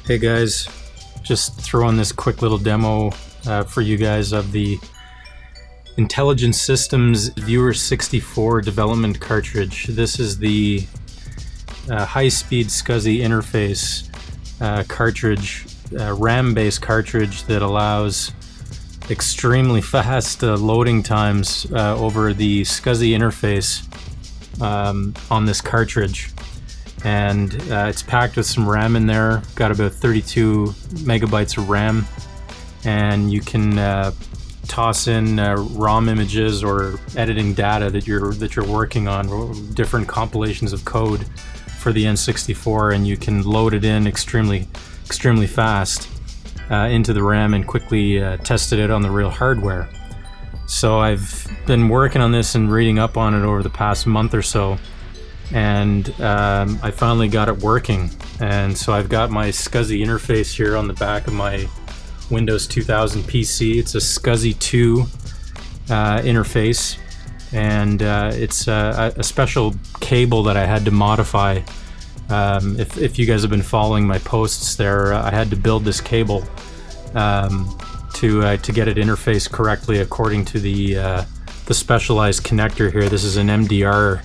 Hey guys, just throwing this quick little demo for you guys of the Intelligent Systems IS-VIEWER64 Development cartridge. This is the high-speed SCSI interface cartridge, RAM-based cartridge that allows extremely fast loading times over the SCSI interface on this cartridge. And it's packed with some RAM in there. Got about 32 megabytes of RAM, and you can toss in ROM images or editing data that you're working on, different compilations of code for the N64, and you can load it in extremely fast into the RAM and quickly test it out on the real hardware. So I've been working on this and reading up on it over the past month or so, and I finally got it working. And so I've got my SCSI interface here on the back of my Windows 2000 PC. It's a SCSI-2 interface, and it's a special cable that I had to modify. If you guys have been following my posts there, I had to build this cable to get it interfaced correctly according to the specialized connector here. This is an MDR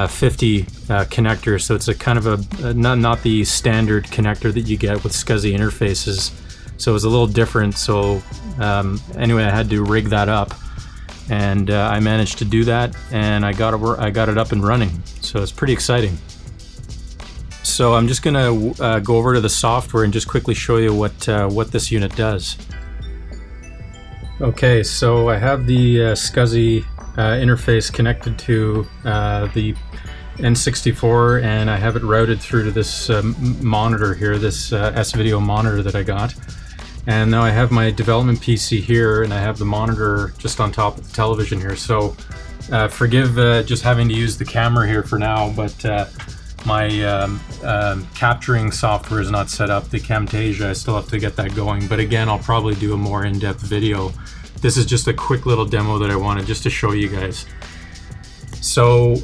50 connector, so it's a kind of a not the standard connector that you get with SCSI interfaces, so it was a little different. So anyway, I had to rig that up, and I managed to do that, and I got it up and running, so it's pretty exciting. So I'm just gonna go over to the software and just quickly show you what this unit does. Okay, so I have the SCSI interface connected to the N64, and I have it routed through to this monitor here, this S-Video monitor that I got. And now I have my development PC here, and I have the monitor just on top of the television here. So forgive just having to use the camera here for now, but my capturing software is not set up, the Camtasia. I still have to get that going, but again, I'll probably do a more in-depth video. This is just a quick little demo that I wanted just to show you guys. So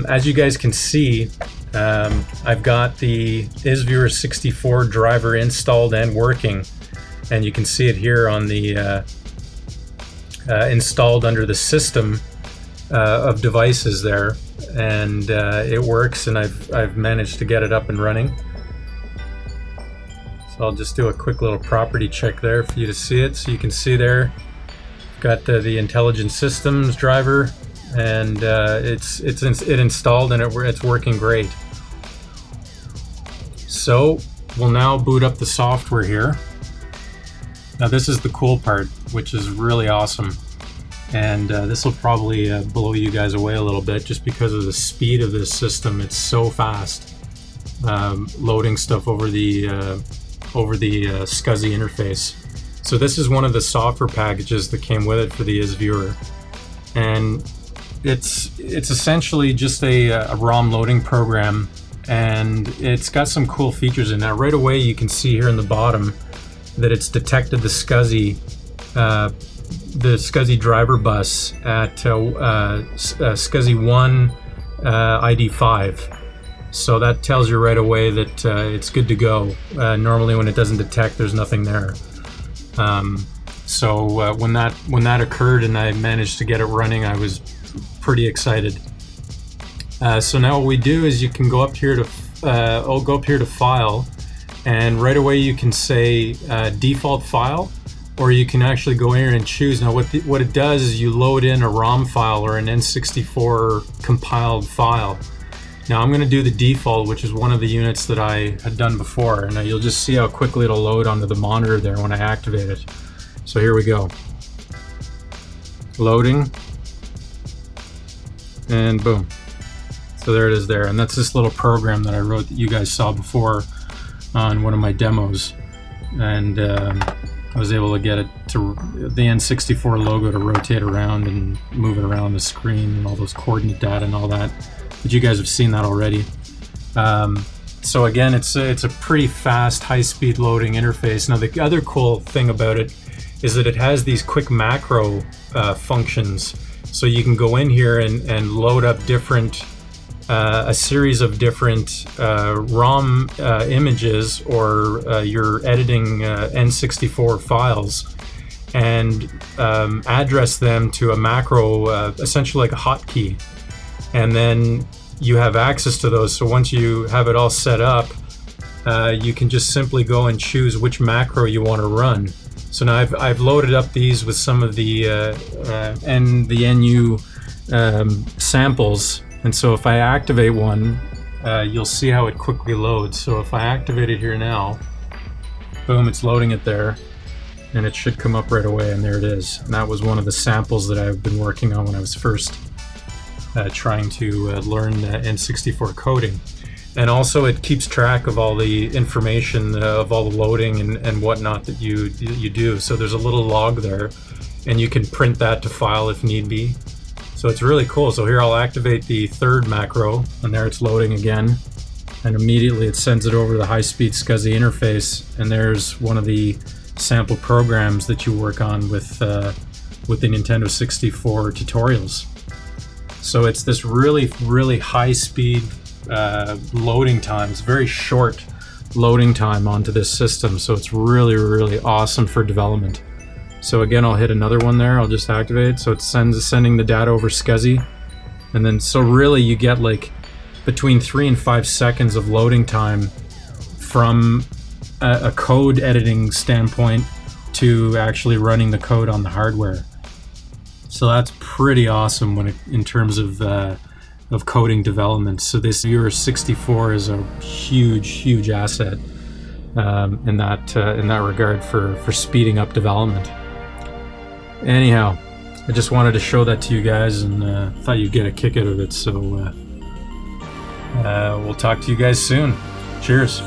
as you guys can see, I've got the IS-VIEWER64 driver installed and working, and you can see it here on the installed under the system of devices there, and it works, and I've managed to get it up and running. So I'll just do a quick little property check there for you to see it. So you can see there, got the Intelligent Systems driver, and it's installed, and it's working great. So we'll now boot up the software here. Now this is the cool part, which is really awesome, and this will probably blow you guys away a little bit just because of the speed of this system. It's so fast loading stuff over the SCSI interface. So this is one of the software packages that came with it for the IS-VIEWER, and it's essentially just a ROM loading program, and it's got some cool features in there. Right away you can see here in the bottom that it's detected the SCSI driver bus at SCSI 1 ID 5. So that tells you right away that it's good to go. Normally when it doesn't detect, there's nothing there. So when that occurred and I managed to get it running, I was pretty excited. So now what we do is you can go up here to File, and right away you can say default file, or you can actually go in here and choose. Now what it does is you load in a ROM file or an N64 compiled file. Now I'm going to do the default, which is one of the units that I had done before, and you'll just see how quickly it'll load onto the monitor there when I activate it. So here we go. Loading. And boom. So there it is there, and that's this little program that I wrote that you guys saw before on one of my demos, and I was able to get it to the N64 logo to rotate around and move it around the screen, and all those coordinate data and all that. But you guys have seen that already. So again, it's a pretty fast, high-speed loading interface. Now the other cool thing about it is that it has these quick macro functions. So you can go in here and load up different a series of different ROM images, or you're editing N64 files, and address them to a macro, essentially like a hotkey. And then you have access to those. So once you have it all set up, you can just simply go and choose which macro you want to run. So now I've loaded up these with some of the NU samples. And so if I activate one, you'll see how it quickly loads. So if I activate it here now, boom, it's loading it there, and it should come up right away, and there it is. And that was one of the samples that I've been working on when I was first trying to learn N64 coding. And also it keeps track of all the information of all the loading and whatnot that you do. So there's a little log there, and you can print that to file if need be. So it's really cool. So here I'll activate the third macro, and there it's loading again, and immediately it sends it over to the high-speed SCSI interface, and there's one of the sample programs that you work on with the Nintendo 64 tutorials. So it's this really, really high-speed loading time. It's very short loading time onto this system, so it's really, really awesome for development. So again, I'll hit another one there. I'll just activate it. So it's sending the data over SCSI, and then so really you get like between 3 and 5 seconds of loading time from a code editing standpoint to actually running the code on the hardware. So that's pretty awesome in terms of coding development. So this IS-VIEWER64 is a huge asset in that regard for speeding up development. Anyhow, I just wanted to show that to you guys, and thought you'd get a kick out of it. So we'll talk to you guys soon. Cheers.